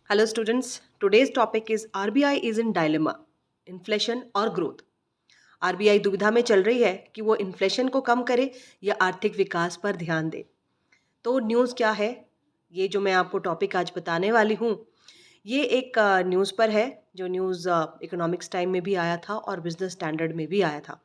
Hello students, today's topic is RBI is in dilemma, inflation और growth. RBI दुविधा में चल रही है कि वो इन्फ्लेशन को कम करे या आर्थिक विकास पर ध्यान दे। तो न्यूज़ क्या है? ये जो मैं आपको टॉपिक आज बताने वाली हूँ, ये एक न्यूज़ पर है जो न्यूज़ इकोनॉमिक्स टाइम में भी आया था और बिजनेस स्टैंडर्ड में भी आया था।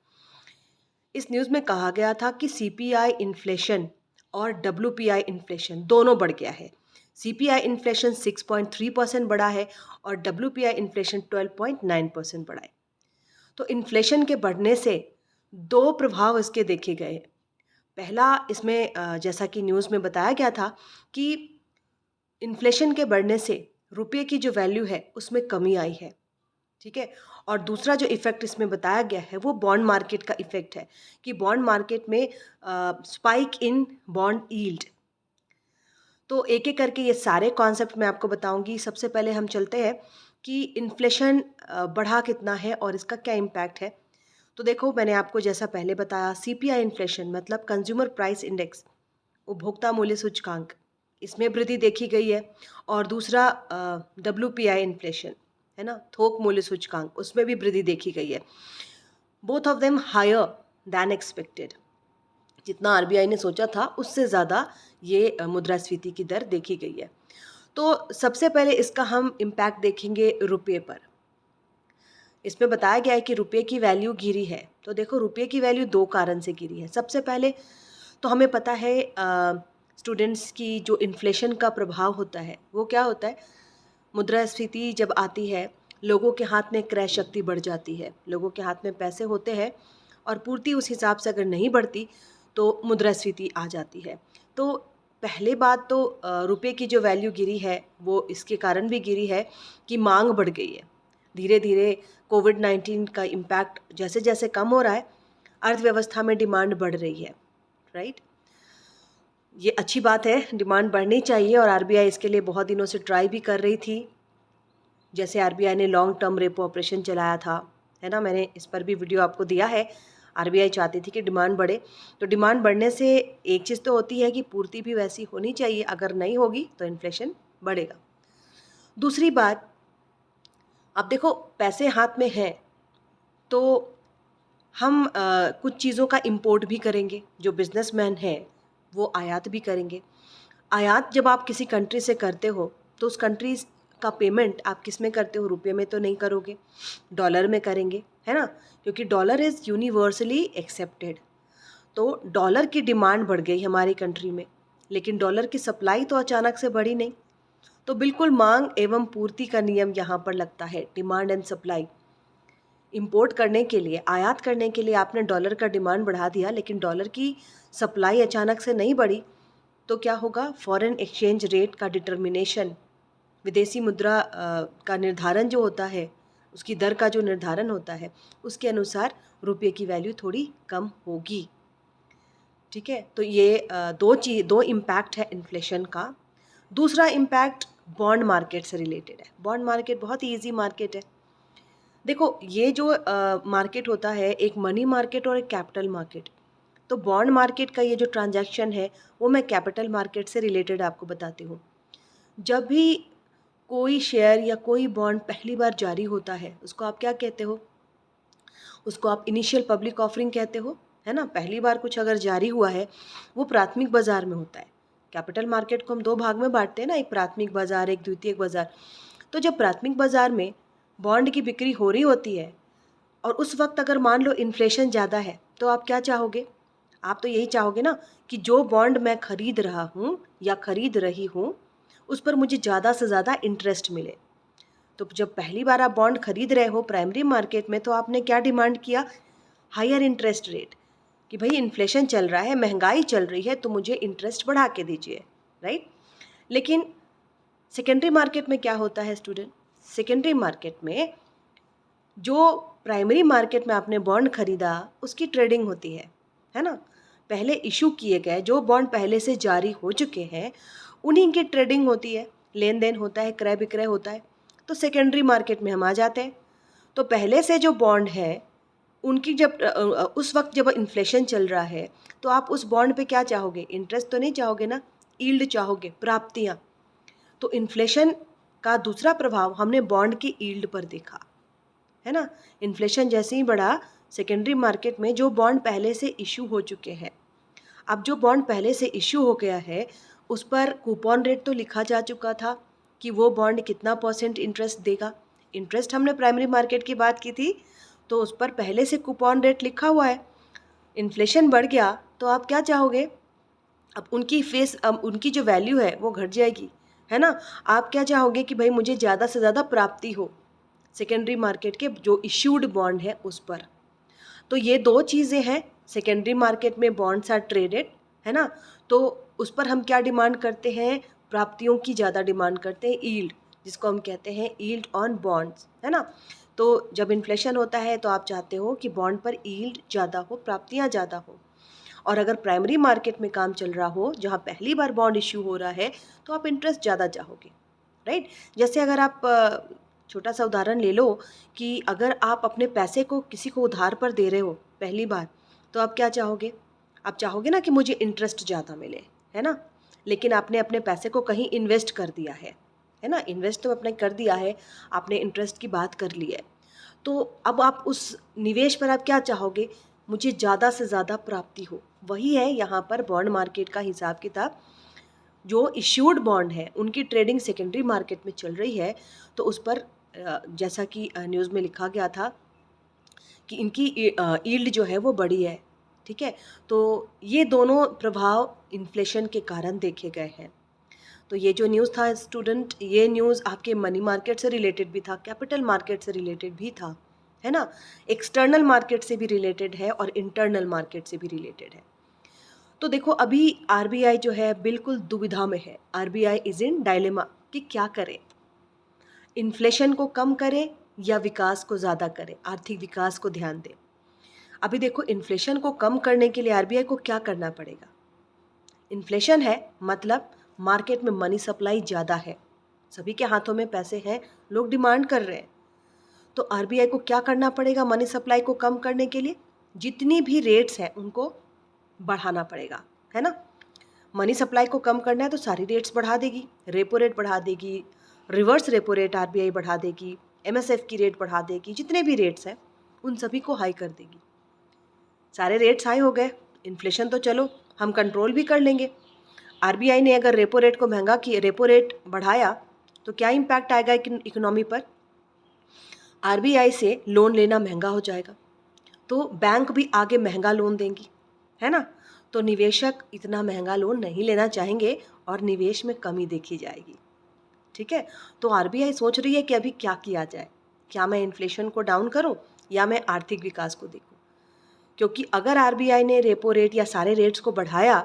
इस न्यूज़ में कहा गया था कि सीपीआई इन्फ्लेशन और डब्ल्यूपीआई इन्फ्लेशन दोनों बढ़ गया है। सीपीआई इन्फ्लेशन 6.3% बढ़ा है और डब्ल्यूपीआई इन्फ्लेशन 12.9% बढ़ा है। तो इन्फ्लेशन के बढ़ने से दो प्रभाव इसके देखे गए हैं। पहला इसमें जैसा कि न्यूज़ में बताया गया था कि इन्फ्लेशन के बढ़ने से रुपये की जो वैल्यू है उसमें कमी आई है। ठीक है। और दूसरा जो इफ़ेक्ट इसमें बताया गया है वो बॉन्ड मार्केट का इफ़ेक्ट है कि बॉन्ड मार्केट में स्पाइक इन बॉन्ड यील्ड। तो एक एक करके ये सारे कॉन्सेप्ट मैं आपको बताऊंगी। सबसे पहले हम चलते हैं कि इन्फ्लेशन बढ़ा कितना है और इसका क्या इम्पैक्ट है। तो देखो, मैंने आपको जैसा पहले बताया, सीपीआई इन्फ्लेशन मतलब कंज्यूमर प्राइस इंडेक्स, उपभोक्ता मूल्य सूचकांक, इसमें वृद्धि देखी गई है। और दूसरा डब्ल्यूपीआई इन्फ्लेशन है ना, थोक मूल्य सूचकांक, उसमें भी वृद्धि देखी गई है। Both of them higher than expected. जितना आरबीआई ने सोचा था उससे ज़्यादा ये मुद्रास्फीति की दर देखी गई है। तो सबसे पहले इसका हम इम्पैक्ट देखेंगे रुपये पर। इसमें बताया गया है कि रुपये की वैल्यू गिरी है। तो देखो, रुपये की वैल्यू दो कारण से गिरी है। सबसे पहले तो हमें पता है स्टूडेंट्स की जो इन्फ्लेशन का प्रभाव होता है वो क्या होता है। मुद्रास्फीति जब आती है, लोगों के हाथ में क्रय शक्ति बढ़ जाती है, लोगों के हाथ में पैसे होते हैं और पूर्ति उस हिसाब से अगर नहीं बढ़ती तो मुद्रास्फीति आ जाती है। तो पहले बात तो रुपये की जो वैल्यू गिरी है वो इसके कारण भी गिरी है कि मांग बढ़ गई है। धीरे धीरे कोविड-19 का इम्पैक्ट जैसे जैसे कम हो रहा है, अर्थव्यवस्था में डिमांड बढ़ रही है। राइट। ये अच्छी बात है, डिमांड बढ़नी चाहिए और आरबीआई इसके लिए बहुत दिनों से ट्राई भी कर रही थी। जैसे आरबीआई ने लॉन्ग टर्म रेपो ऑपरेशन चलाया था, है ना, मैंने इस पर भी वीडियो आपको दिया है। आरबीआई चाहती थी कि डिमांड बढ़े। तो डिमांड बढ़ने से एक चीज़ तो होती है कि पूर्ति भी वैसी होनी चाहिए, अगर नहीं होगी तो इन्फ्लेशन बढ़ेगा। दूसरी बात, अब देखो, पैसे हाथ में हैं तो हम कुछ चीज़ों का इम्पोर्ट भी करेंगे। जो बिजनेसमैन हैं वो आयात भी करेंगे। आयात जब आप किसी कंट्री से करते हो तो उस कंट्री का पेमेंट आप किस में करते हो? रुपये में तो नहीं करोगे, डॉलर में करेंगे, है ना, क्योंकि डॉलर इज़ यूनिवर्सली एक्सेप्टेड। तो डॉलर की डिमांड बढ़ गई हमारी कंट्री में, लेकिन डॉलर की सप्लाई तो अचानक से बढ़ी नहीं। तो बिल्कुल मांग एवं पूर्ति का नियम यहाँ पर लगता है, डिमांड एंड सप्लाई। इंपोर्ट करने के लिए, आयात करने के लिए आपने डॉलर का डिमांड बढ़ा दिया, लेकिन डॉलर की सप्लाई अचानक से नहीं बढ़ी, तो क्या होगा? फॉरेन एक्सचेंज रेट का डिटर्मिनेशन, विदेशी मुद्रा का निर्धारण जो होता है, उसकी दर का जो निर्धारण होता है, उसके अनुसार रुपये की वैल्यू थोड़ी कम होगी। ठीक है। तो ये दो इम्पैक्ट है इन्फ्लेशन का। दूसरा इम्पैक्ट बॉन्ड मार्केट से रिलेटेड है। बॉन्ड मार्केट बहुत ही ईजी मार्केट है। देखो, ये जो मार्केट होता है, एक मनी मार्केट और एक कैपिटल मार्केट। तो बॉन्ड मार्केट का ये जो ट्रांजैक्शन है वो मैं कैपिटल मार्केट से रिलेटेड आपको बताती हूँ। जब भी कोई शेयर या कोई बॉन्ड पहली बार जारी होता है, उसको आप क्या कहते हो? उसको आप इनिशियल पब्लिक ऑफरिंग कहते हो, है ना। पहली बार कुछ अगर जारी हुआ है वो प्राथमिक बाजार में होता है। कैपिटल मार्केट को हम दो भाग में बांटते हैं ना, एक प्राथमिक बाजार, एक द्वितीयक बाजार। तो जब प्राथमिक बाजार में बॉन्ड की बिक्री हो रही होती है और उस वक्त अगर मान लो इन्फ्लेशन ज़्यादा है, तो आप क्या चाहोगे? आप तो यही चाहोगे ना कि जो बॉन्ड मैं खरीद रहा हूँ या खरीद रही हूँ उस पर मुझे ज़्यादा से ज़्यादा इंटरेस्ट मिले। तो जब पहली बार आप बॉन्ड खरीद रहे हो प्राइमरी मार्केट में, तो आपने क्या डिमांड किया? हायर इंटरेस्ट रेट, कि भाई इन्फ्लेशन चल रहा है, महंगाई चल रही है, तो मुझे इंटरेस्ट बढ़ा के दीजिए। राइट। लेकिन सेकेंडरी मार्केट में क्या होता है स्टूडेंट? सेकेंडरी मार्केट में जो प्राइमरी मार्केट में आपने बॉन्ड खरीदा उसकी ट्रेडिंग होती है ना। पहले इशू किए गए जो बॉन्ड पहले से जारी हो चुके हैं उन्हीं की ट्रेडिंग होती है, लेन देन होता है, क्रय विक्रय होता है। तो सेकेंडरी मार्केट में हम आ जाते हैं। तो पहले से जो बॉन्ड है उनकी जब उस वक्त जब इन्फ्लेशन चल रहा है तो आप उस बॉन्ड पे क्या चाहोगे? इंटरेस्ट तो नहीं चाहोगे ना, यील्ड चाहोगे, प्राप्तियाँ। तो इन्फ्लेशन का दूसरा प्रभाव हमने बॉन्ड की यील्ड पर देखा, है ना। इन्फ्लेशन जैसे ही बढ़ा, सेकेंडरी मार्केट में जो बॉन्ड पहले से इशू हो चुके हैं, अब जो बॉन्ड पहले से इशू हो गया है उस पर कूपन रेट तो लिखा जा चुका था कि वो बॉन्ड कितना % इंटरेस्ट देगा। इंटरेस्ट हमने प्राइमरी मार्केट की बात की थी, तो उस पर पहले से कूपन रेट लिखा हुआ है। इन्फ्लेशन बढ़ गया तो आप क्या चाहोगे, अब उनकी जो वैल्यू है वो घट जाएगी, है ना। आप क्या चाहोगे कि भाई मुझे ज़्यादा से ज़्यादा प्राप्ति हो सेकेंडरी मार्केट के जो इश्यूड बॉन्ड है उस पर। तो ये दो चीज़ें हैं, सेकेंडरी मार्केट में बॉन्ड्स आर ट्रेडेड, है ना। तो उस पर हम क्या डिमांड करते हैं, प्राप्तियों की ज़्यादा डिमांड करते हैं, यील्ड, जिसको हम कहते हैं यील्ड ऑन बॉन्ड्स, है ना। तो जब इन्फ्लेशन होता है तो आप चाहते हो कि बॉन्ड पर यील्ड ज़्यादा हो, प्राप्तियाँ ज़्यादा हो। और अगर प्राइमरी मार्केट में काम चल रहा हो जहाँ पहली बार बॉन्ड इश्यू हो रहा है तो आप इंटरेस्ट ज़्यादा चाहोगे, राइट। जैसे अगर आप छोटा सा उदाहरण ले लो कि अगर आप अपने पैसे को किसी को उधार पर दे रहे हो पहली बार, तो आप क्या चाहोगे, आप चाहोगे ना कि मुझे इंटरेस्ट ज़्यादा मिले, है ना। लेकिन आपने अपने पैसे को कहीं इन्वेस्ट कर दिया है ना, इन्वेस्ट तो आपने कर दिया है, आपने इंटरेस्ट की बात कर ली है। तो अब आप उस निवेश पर आप क्या चाहोगे, मुझे ज़्यादा से ज़्यादा प्राप्ति हो। वही है यहाँ पर बॉन्ड मार्केट का हिसाब किताब। जो इश्यूड बॉन्ड है उनकी ट्रेडिंग सेकेंडरी मार्केट में चल रही है, तो उस पर जैसा कि न्यूज़ में लिखा गया था कि इनकी यील्ड जो है वो बढ़ी है, ठीक है। तो ये दोनों प्रभाव इन्फ्लेशन के कारण देखे गए हैं। तो ये जो न्यूज़ था स्टूडेंट, ये न्यूज़ आपके मनी मार्केट से रिलेटेड भी था, कैपिटल मार्केट से रिलेटेड भी था, है ना। एक्सटर्नल मार्केट से भी रिलेटेड है और इंटरनल मार्केट से भी रिलेटेड है। तो देखो अभी आरबीआई जो है बिल्कुल दुविधा में है, आरबीआई इज इन डायलेमा कि क्या करे, इन्फ्लेशन को कम करे या विकास को ज़्यादा करे, आर्थिक विकास को ध्यान दे। अभी देखो इन्फ्लेशन को कम करने के लिए आरबीआई को क्या करना पड़ेगा, इन्फ्लेशन है मतलब मार्केट में मनी सप्लाई ज़्यादा है, सभी के हाथों में पैसे हैं, लोग डिमांड कर रहे हैं। तो आरबीआई को क्या करना पड़ेगा मनी सप्लाई को कम करने के लिए, जितनी भी रेट्स हैं उनको बढ़ाना पड़ेगा, है ना। मनी सप्लाई को कम करना है तो सारी रेट्स बढ़ा देगी, रेपो रेट बढ़ा देगी, रिवर्स रेपो रेट आरबीआई बढ़ा देगी, एमएसएफ की रेट बढ़ा देगी, जितने भी रेट्स हैं उन सभी को हाई कर देगी। सारे रेट्स हाई हो गए, इन्फ्लेशन तो चलो हम कंट्रोल भी कर लेंगे। आरबीआई ने अगर रेपो रेट को महंगा किया, रेपो रेट बढ़ाया, तो क्या इम्पैक्ट आएगा इकोनॉमी पर, आरबीआई से लोन लेना महंगा हो जाएगा, तो बैंक भी आगे महंगा लोन देंगी, है ना। तो निवेशक इतना महंगा लोन नहीं लेना चाहेंगे और निवेश में कमी देखी जाएगी, ठीक है। तो आरबीआई सोच रही है कि अभी क्या किया जाए, क्या मैं इन्फ्लेशन को डाउन करूं या मैं आर्थिक विकास को देखूं, क्योंकि अगर आरबीआई ने रेपो रेट या सारे रेट्स को बढ़ाया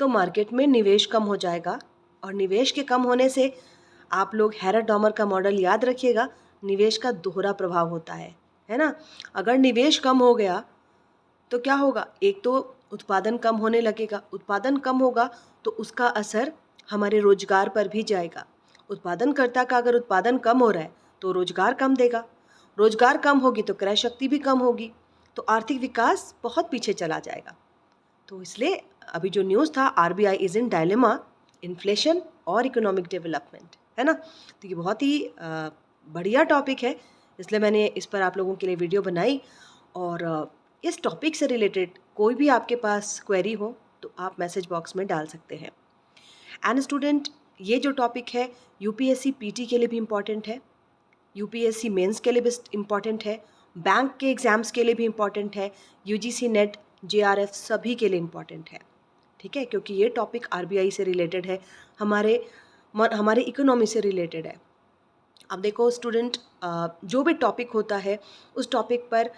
तो मार्केट में निवेश कम हो जाएगा, और निवेश के कम होने से आप लोग हैरट डॉमर का मॉडल याद रखिएगा, निवेश का दोहरा प्रभाव होता है ना। अगर निवेश कम हो गया तो क्या होगा, एक तो उत्पादन कम होने लगेगा, उत्पादन कम होगा तो उसका असर हमारे रोजगार पर भी जाएगा। उत्पादनकर्ता का अगर उत्पादन कम हो रहा है तो रोजगार कम देगा, रोजगार कम होगी तो क्रय शक्ति भी कम होगी, तो आर्थिक विकास बहुत पीछे चला जाएगा। तो इसलिए अभी जो न्यूज़ था, RBI is in dilemma, inflation और इकोनॉमिक डेवलपमेंट, है ना। तो ये बहुत ही बढ़िया टॉपिक है, इसलिए मैंने इस पर आप लोगों के लिए वीडियो बनाई। और इस टॉपिक से रिलेटेड कोई भी आपके पास क्वेरी हो तो आप मैसेज बॉक्स में डाल सकते हैं। एंड स्टूडेंट, ये जो टॉपिक है यूपीएससी पीटी के लिए भी इम्पॉर्टेंट है, यूपीएससी मेंस के लिए भी इम्पॉर्टेंट है, बैंक के एग्ज़ाम्स के लिए भी इम्पॉर्टेंट है, यूजीसी नेट जेआरएफ सभी के लिए इम्पॉर्टेंट है, ठीक है। क्योंकि ये टॉपिक आरबीआई से रिलेटेड है, हमारे इकोनॉमी से रिलेटेड है। अब देखो स्टूडेंट, जो भी टॉपिक होता है उस टॉपिक पर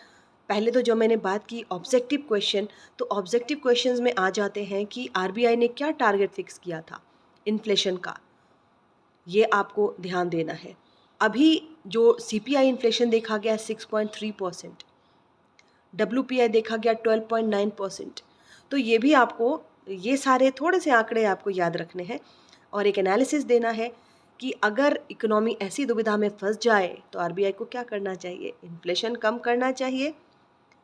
पहले तो जो मैंने बात की ऑब्जेक्टिव क्वेश्चन, तो ऑब्जेक्टिव क्वेश्चंस में आ जाते हैं कि आरबीआई ने क्या टारगेट फिक्स किया था इन्फ्लेशन का, ये आपको ध्यान देना है। अभी जो सीपीआई इन्फ्लेशन देखा गया 6.3%, डब्ल्यूपीआई देखा गया 12.9%। तो ये भी आपको, ये सारे थोड़े से आंकड़े आपको याद रखने हैं और एक एनालिसिस देना है कि अगर इकोनॉमी ऐसी दुविधा में फंस जाए तो आरबीआई को क्या करना चाहिए, इन्फ्लेशन कम करना चाहिए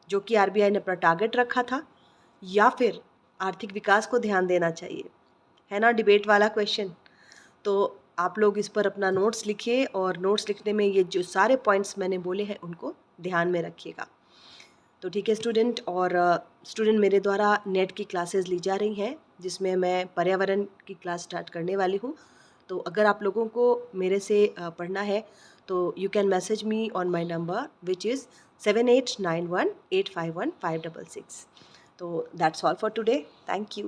जो कि आरबीआई ने अपना टारगेट रखा था, या फिर आर्थिक विकास को ध्यान देना चाहिए, है ना, डिबेट वाला क्वेश्चन। तो आप लोग इस पर अपना नोट्स लिखिए और नोट्स लिखने में ये जो सारे पॉइंट्स मैंने बोले हैं उनको ध्यान में रखिएगा। तो ठीक है स्टूडेंट, और स्टूडेंट मेरे द्वारा नेट की क्लासेस ली जा रही हैं जिसमें मैं पर्यावरण की क्लास स्टार्ट करने वाली हूँ। तो अगर आप लोगों को मेरे से पढ़ना है तो you can message me on my number which is 7891851566। तो that's all for today. Thank you.